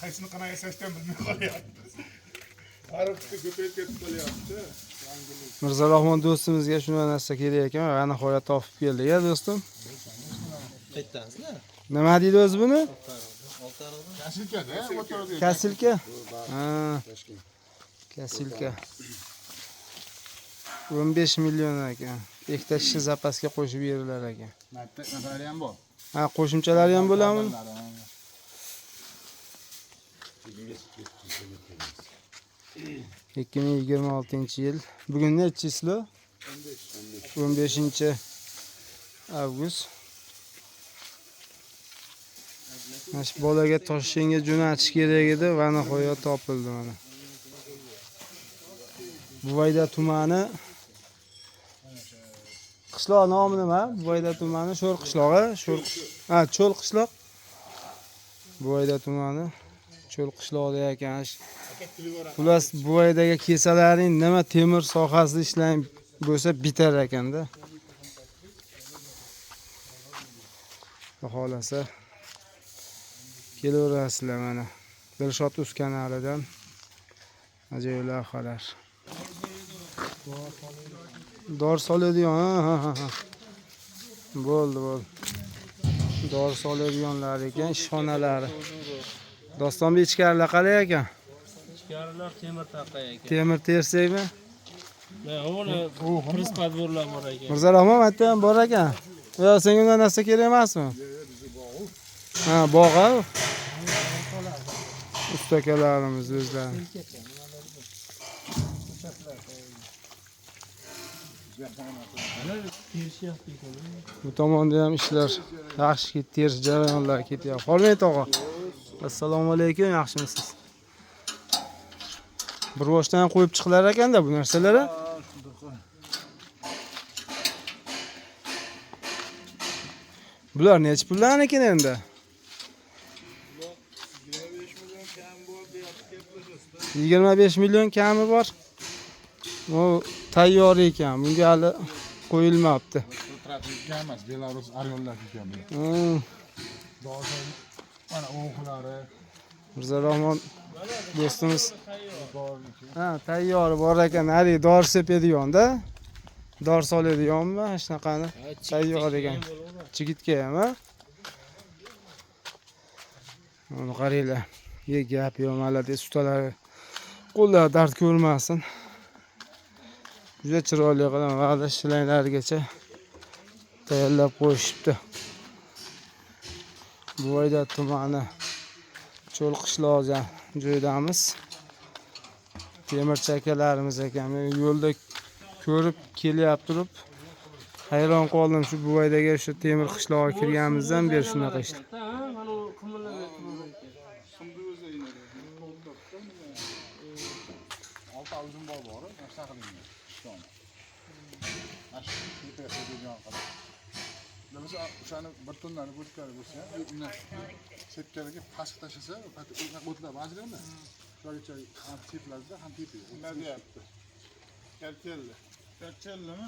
Qaysini qanaqa yasashdan bilmay qolyapmiz. Arabcha ko'payib ketib qolyapti. Mirzarahmon do'stimizga shunaqa narsa kerak ekan, va nihoyat topib keldik ya do'stim. Qaytdansizlar? Nima deydi o'zi buni? Kasilka-da, o'tiradi. Kasilka? Ha. Kasilka. 15 million ekan. Ikkita kishi zapasga qo'shib berilar ekan. Natrali ham bor. Ha, qo'shimchalari ham bo'ladimi? 2026-yil. Bugun nechi chislo? 15-avgust. Mana shu bolaga Toshkentga jo'natish kerak edi va nihoyat topildi mana. Buvayda tumani. Qishloq nomi nima? Buvayda tumani Sho'r qishlog'i, Cho'l qishloq. Buvayda tumani Cho'l qishlog'ida ekan. Xullas Buvaydagi kesalarning nima temir sohasida ishlang bo'lsa bitar ekanda. Xohlasa kelaverasizlar mana. Dilshod Uz kanalidan ajoyib lavhalar. Dor soladigan, ha. Bo'ldi. Dor soladiganlar ekan, ishxonalari. Dostonbek ichkarilar qalay ekan? Ichkarilar temir taqa ekan. Temir tersakmi? Uni prispodvorlar bor ekan. Mirzarahmon aytdi ham bor ekan. Yo, senga undan narsa kerak emasmi? Ha, bog'a. Ustakalarimiz o'zlari. Bu tomonda ham ishlar yaxshi ketdi, terish jarayonlari ketyapti. Hormat tog'a. Assalomu alaykum, yaxshimisiz? Bir boshdan ham qo'yib chiqilar ekanda bu narsalar. Bular necha pullarnikin endi? 25 million kami bor. Bu tayyor ekan. Bunga hali qo'yilmabdi. Emas, Belarus aryonlar ekan bu. Mana o'g'illari. Mirzarahmon do'stimiz. Ha, tayyor bor ekan. Hali dori sepadigan-da. Dor soladiganmi? Shunaqani tayyor ekan. Chigitka ham, ha? Uni qaranglar. Gap yo'q, malades ustalar. Qo'llar dard ko'rmasin. Juda chiroyli qilib va'da shilanglargacha tayyorlab qo'yishibdi. Buvayda tumani Cho'l qishlog'i joydamiz. Temir chakalarimiz ekan. Men yo'lda ko'rib kelyapti turib hayron qoldim. Shu Buvaydagi shu temir qishlog'iga kirganimizdan beri shunaqa ishlar. O'shani bir tonnani ko'chkari bo'lsa, undan sepkariga pastga tashlasa, o'tlar bajranda. Shulargacha ham teplarda, ham tepadi. Nima deyapti? Kartellami?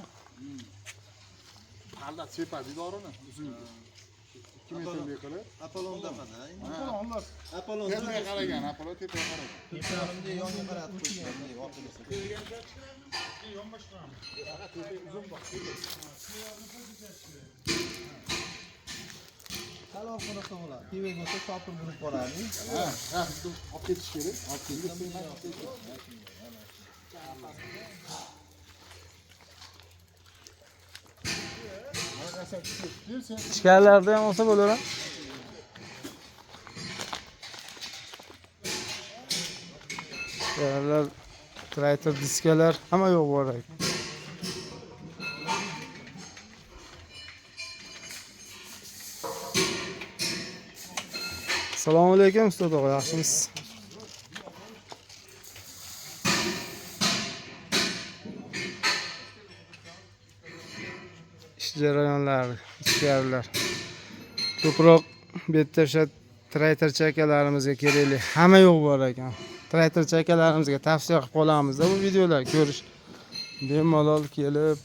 Halla sepadi dorini uzun. 2 metrlik qilib. Apollonda mana. Apollon tepaga qaragan, Apollon tepaga qaragan. Teparimda yonga qaratib qo'yishgan, bunday orqaga. Yonboshqa. Uzun bor. Salom qilib qo'ylar. Tevaga o'tib topib bo'lib boradi. Ha, olib ketish kerak. Olib kelib. Ichkarilarda ham olsa bo'laveradi. Ichkarilar, traytor diskalar hamma yo'q bor ekan. Assalomu alaykum usta tog'a, yaxshimisiz? Ish jarayonlari, ichkarilar. Ko'proq bu yerda o'sha traytor chakalarimizga kerakli hamma yo'q bor ekan. Traytor chakalarimizga tavsiya qilib qolamiz-da bu videolar ko'rish. Bemalol kelib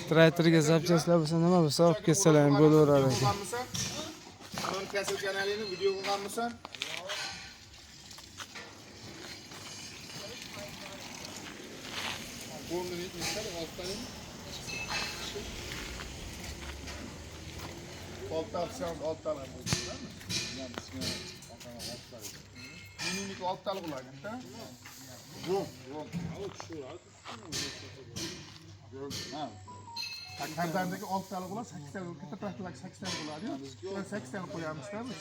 Traytorga zapchastlar bo'lsa nima bo'lsa olib ketsalar ham bo'laverar ekan. qilganmisan? Ular kasal kanalini video qilganmisan? Qo'lni yetmasa, oltani. Oltaliq oltaliq bo'ldimi? Men bizga oltaliq. Minimik oltaliq bo'ladi-da. Yo'q. Ha. Kardandagi 6 talik bo'ladi, 8 talik, katta paxtalar 8 talik bo'ladi-yu. Biz 8 talik qo'yamiz-da biz.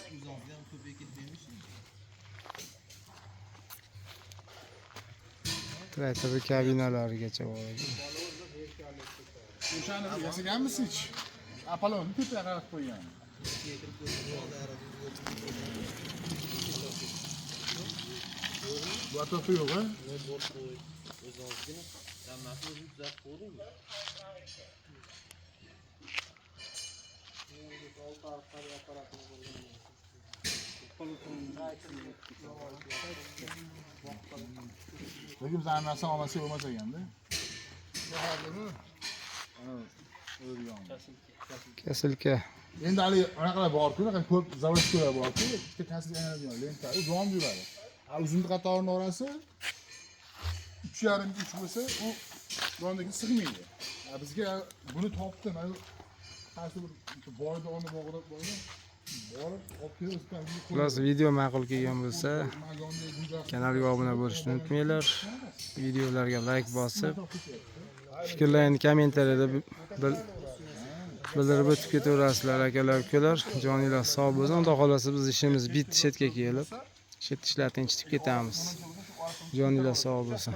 Traktor kabinalarigacha bor ekan. O'shani yasaganmisiz? Apolonni tepaga qarab qo'ygan. Bu atrofi yo'q, ha? Lekin biz anarsan olmasa bo'lmas ekanda. Kasilka. Endi hali anaqalar bor-ku, ko'p zavodchilar bor-ku, ikkita kasb yanadigan lenta, u davom yuradi. Uzunlik qatorining orasi 3,5 3 bo'lsa, u rondagi sig'maydi. Bizga buni topdim. Qaysi bir boyda uni bog'lab qo'ygan. Borib, olib kelib Xullas video ma'qul kelgan bo'lsa, kanalga obuna bo'lishni unutmanglar. Videolarga like bosib, fikrlaringizni kommentariyada bildirib o'tib ketaverasizlar akalar, ukalar. Joninglar sog' bo'lsin. Xudo xolasa biz ishimiz bitti, chetga kelib, chet ishlar tinchitib ketamiz. Joninglar sog' bo'lsin.